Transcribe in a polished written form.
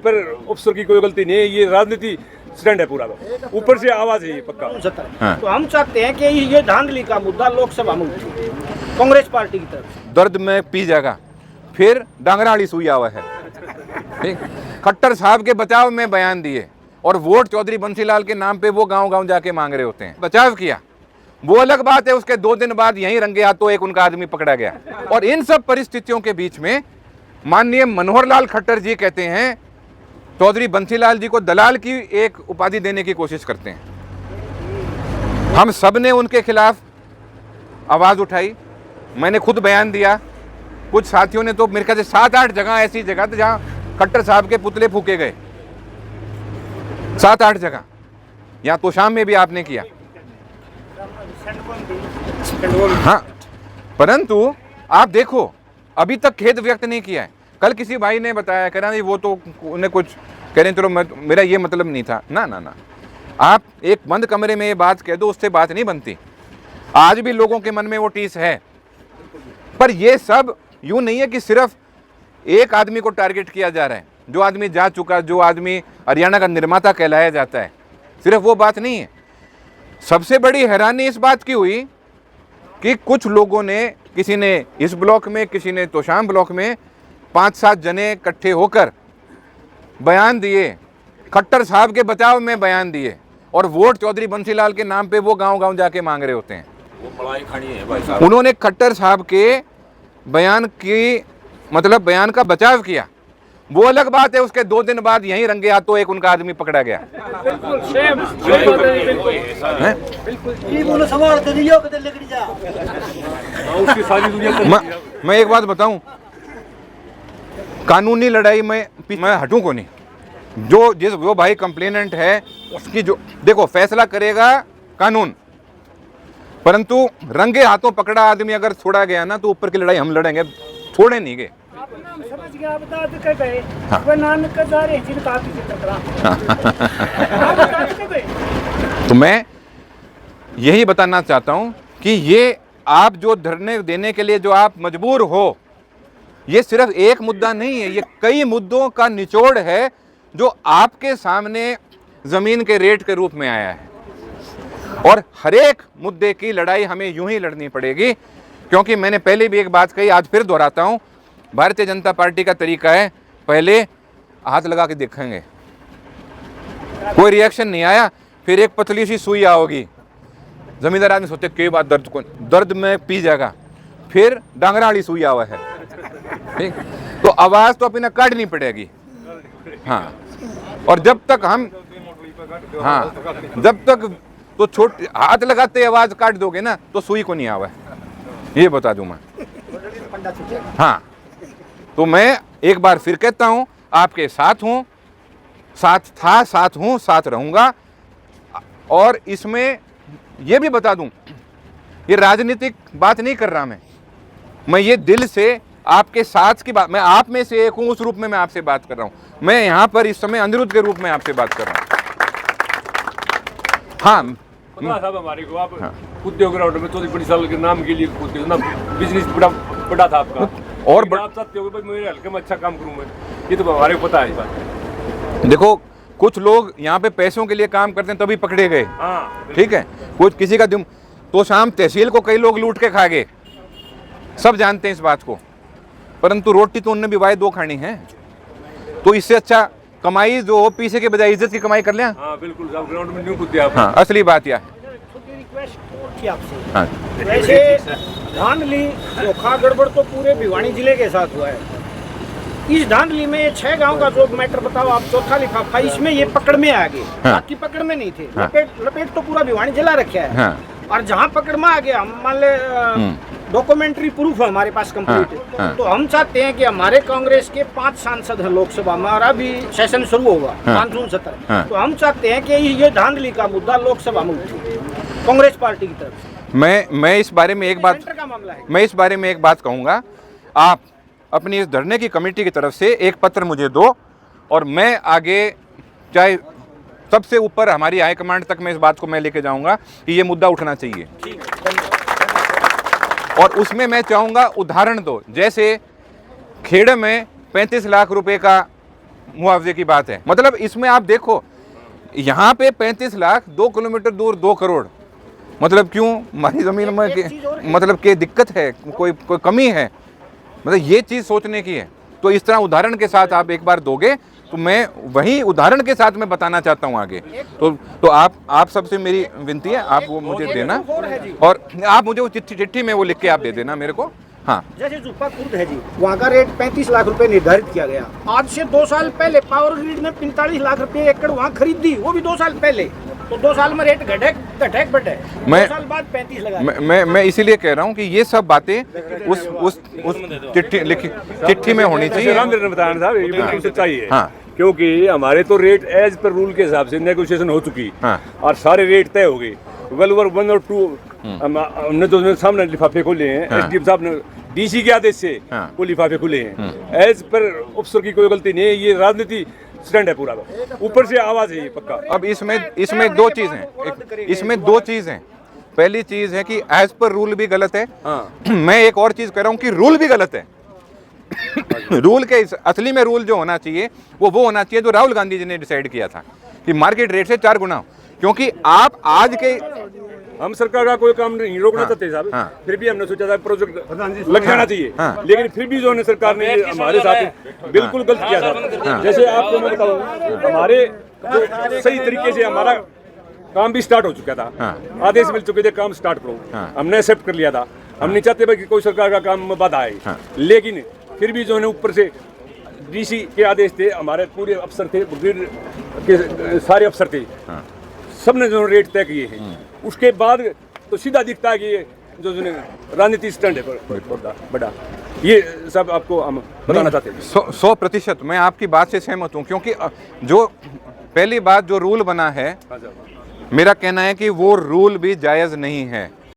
पर अफसर की कोई गलती नहीं है, ये राजनीति स्टैंड है पूरा, ऊपर से आवाज है ये पक्का। हाँ। तो हम चाहते हैं कि ये धांधली का मुद्दा लोकसभा में उठे कांग्रेस पार्टी की तरफ। दर्द में पी जाएगा, फिर डांगराड़ी सुई आवा है। ठीक, खट्टर साहब के बचाव में बयान दिए और वोट चौधरी बंसीलाल के नाम पे वो गांव-गांव जाके मांग रहे होते हैं। बचाव किया वो अलग बात है, उसके 2 दिन बाद यहीं रंगे हाथों एक उनका आदमी पकड़ा गया। और इन सब परिस्थितियों के बीच में माननीय मनोहर लाल खट्टर जी कहते हैं चौधरी बंसीलाल जी को दलाल की एक उपाधि देने की कोशिश करते हैं। हम सब ने उनके खिलाफ आवाज उठाई, मैंने खुद बयान दिया, कुछ साथियों ने तो मेरे ख्याल से 7-8 जगह ऐसी जगह थी जहां खट्टर साहब के पुतले फूके गए, 7-8 जगह। यहां तो शाम में भी आपने किया। हाँ, परंतु आप देखो अभी तक खेद व्यक्त नहीं किया है। कल किसी भाई ने बताया, कह रहा नहीं वो तो उन्हें कुछ कह रहे, चलो मेरा ये मतलब नहीं था। ना ना ना, आप एक बंद कमरे में ये बात कह दो, उससे बात नहीं बनती। आज भी लोगों के मन में वो टीस है, पर ये सब यूं नहीं है कि सिर्फ एक आदमी को टारगेट किया जा रहा है। जो आदमी जा चुका, जो आदमी हरियाणा का निर्माता कहलाया जाता है, सिर्फ वो बात नहीं है। सबसे बड़ी हैरानी इस बात की हुई कि कुछ लोगों ने, किसी ने इस ब्लॉक में, किसी ने तोशाम ब्लॉक में 5-7 जने इकट्ठे होकर बयान दिए, खट्टर साहब के बचाव में बयान दिए और वोट चौधरी बंसीलाल के नाम पे वो गांव-गांव जाके मांग रहे होते हैं। वो बड़ाई खानी है भाई साहब। उन्होंने खट्टर साहब के बयान की मतलब बयान का बचाव किया, वो अलग बात है, उसके 2 दिन बाद यहीं रंगे हाथों एक उनका आदमी पकड़ा गया। बिल्कुल सेम, मैं एक बात बताऊं, कानूनी लड़ाई में मैं हटूं को नहीं। जो भाई कंप्लेनेंट है उसकी जो देखो फैसला करेगा कानून, परंतु रंगे हाथों पकड़ा आदमी अगर छोड़ा गया ना तो ऊपर की लड़ाई हम लड़ेंगे, छोड़े नहीं गए। तो मैं यही बताना चाहता हूं कि ये आप जो धरने देने के लिए जो आप मजबूर हो, ये सिर्फ एक मुद्दा नहीं है, ये कई मुद्दों का निचोड़ है जो आपके सामने जमीन के रेट के रूप में आया है। और हर एक मुद्दे की लड़ाई हमें यूं ही लड़नी पड़ेगी, क्योंकि मैंने पहले भी एक बात कही, आज फिर दोहराता हूं, भारतीय जनता पार्टी का तरीका है पहले हाथ लगा के देखेंगे, कोई रिएक्शन नहीं आया, फिर एक पतली सी सुई आओगी। जमींदार आदमी सोचते कई बात दर्द में पी जाएगा, फिर डांगराड़ी सुई आवा है। ठीक, तो आवाज तो अपनी काटनी पड़ेगी। हाँ, और जब तक हम जब तक तो छोटे हाथ लगाते आवाज काट दोगे ना तो सुई को नहीं आवा है, ये बता दूं मैं। हाँ, तो मैं एक बार फिर कहता हूं, आपके साथ हूं, साथ था, साथ हूं, साथ रहूंगा। और इसमें ये भी बता दूं, ये राजनीतिक बात नहीं कर रहा मैं ये दिल से आपके साथ की बात, मैं आप में से एक हूं, उस रूप में मैं आपसे बात कर रहा हूं। मैं यहां पर इस समय अनिरुद्ध के रूप में आपसे बात कर रहा हूं। हाँ साहब, हमारे को आप उद्योग ग्राउंड में चौधरी बंसीलाल के नाम के लिए ना बिजनेस बड़ा था आपका, और आप चाहते हो मेरे हल्के में अच्छा काम करूं मैं, ये तो हमारे को पता है बात। देखो कुछ लोग यहाँ पे पैसों के लिए काम करते हैं तभी पकड़े गए। ठीक है, कुछ किसी का तो शाम तहसील को कई लोग लूट के खा गए, सब जानते हैं इस बात को, परंतु रोटी तो उनने भी वाय 2 खानी है। तो इससे अच्छा कमाई जो हो पीछे के बजाय इज्जत की कमाई कर लें। हाँ बिल्कुल, ग्राउंड में नहीं कूदते आप। हाँ, असली बात यह हाँ। वैसे धांधली धोखा गड़बड़ तो पूरे भिवानी जिले के साथ हुआ है। इस धांधली में 6 गांव का जो मैटर बताओ आप, चौथा लिफाफा, इसमें ये पकड़ में आ गए। हाँ। बाकी पकड़ में नहीं थे। हाँ। लपेट तो पूरा भिवानी जिला रखा है। हाँ। और जहाँ पकड़ में आ गया, हम मान ले डॉक्यूमेंट्री प्रूफ है हमारे पास कंप्लीट। हाँ। तो हम चाहते हैं कि हमारे कांग्रेस के 5 सांसद हैं लोकसभा में, और अभी सेशन शुरू होगा मानसून सत्र। तो हम चाहते हैं कि ये धांधली का मुद्दा लोकसभा में उठे कांग्रेस पार्टी की तरफ से। मैं इस बारे में एक बात, का मामला है। मैं इस बारे में एक बात कहूँगा, आप अपनी इस धरने की कमेटी की तरफ से एक पत्र मुझे दो, और मैं आगे चाहे सबसे ऊपर हमारी हाईकमांड तक मैं इस बात को मैं लेके जाऊंगा कि ये मुद्दा उठना चाहिए। और उसमें मैं चाहूँगा उदाहरण दो, जैसे खेड़े में 35 लाख रुपए का मुआवजे की बात है। मतलब इसमें आप देखो, यहाँ पे 35 लाख, 2 किलोमीटर दूर 2 करोड़। मतलब क्यों हमारी जमीन में मतलब कि दिक्कत है, कोई कमी है, मतलब ये चीज़ सोचने की है। तो इस तरह उदाहरण के साथ आप एक बार दोगे तो मैं वही उदाहरण के साथ मैं बताना चाहता हूँ आगे। तो आप सबसे मेरी विनती है, आप वो मुझे देना, और आप मुझे वो चिट्ठी में वो लिख के आप दे देना मेरे को। हाँ, जैसे जुप्पा खुर्द है जी, वहाँ का रेट 35 लाख रुपए निर्धारित किया गया। आज से 2 साल पहले पावर ग्रिड ने 45 लाख रुपए एकड़ वहाँ खरीदी, वो भी 2 साल पहले। तो 2 साल में रेट घटे बढ़े, 2 साल बाद 35 लगा। मैं इसीलिए कह रहा हूँ कि ये सब बातें उस चिट्ठी में होनी चाहिए। रामदेव ने बताया साहब, ये बिल्कुल सच्चाई है। हाँ, क्योंकि हमारे तो रेट एज पर रूल के हिसाब से नेगोशिएशन हो चुकी, हाँ, और सारे रेट तय हो गए। वेल ओवर 1 और 2 हमने तो सामने लिफाफे खोले हैं। एसडीएम साहब ने डीसी के आदेश से वो लिफाफे खुले हैं। एज पर अफसर की कोई गलती नहीं है, ये राजनीति स्टैंड है पूरा, ऊपर से आवाज है ये पक्का। अब इसमें 2 चीज़ हैं, इसमें 2 चीज़ हैं। पहली चीज़ है कि एज पर रूल भी गलत है। मैं एक और चीज़ कह रहा हूँ कि रूल भी गलत है। रूल के असली में रूल जो होना चाहिए वो होना चाहिए जो राहुल गांधी जी ने डिसाइड किया था कि मार्केट रेट से 4 गुना हो। क्योंकि आप आज के, हम सरकार का कोई काम नहीं रोकना चाहते साहब, फिर भी हमने सोचा था प्रोजेक्ट लग जाना चाहिए, लेकिन फिर भी जो सरकार ने हमारे साथ बिल्कुल गलत किया था। जैसे आपको मैं बताऊं, हमारे जो सही तरीके से हमारा काम भी स्टार्ट हो चुका था, आदेश मिल चुके थे काम स्टार्ट करो, हमने एक्सेप्ट कर लिया था। हम नहीं चाहते कि कोई सरकार का काम में बाधा आए, लेकिन फिर भी जो है ऊपर से डीसी के आदेश थे, हमारे पूरे अफसर थे, ग्रिड के सारे अफसर थे, सबने जो रेट तय किए हैं। उसके बाद तो सीधा दिखता है कि ये जो राजनीति स्टैंड है बड़ा, ये सब आपको हम बताना चाहते हैं। 100% मैं आपकी बात से सहमत हूँ। क्योंकि जो पहली बात जो रूल बना है, मेरा कहना है कि वो रूल भी जायज़ नहीं है।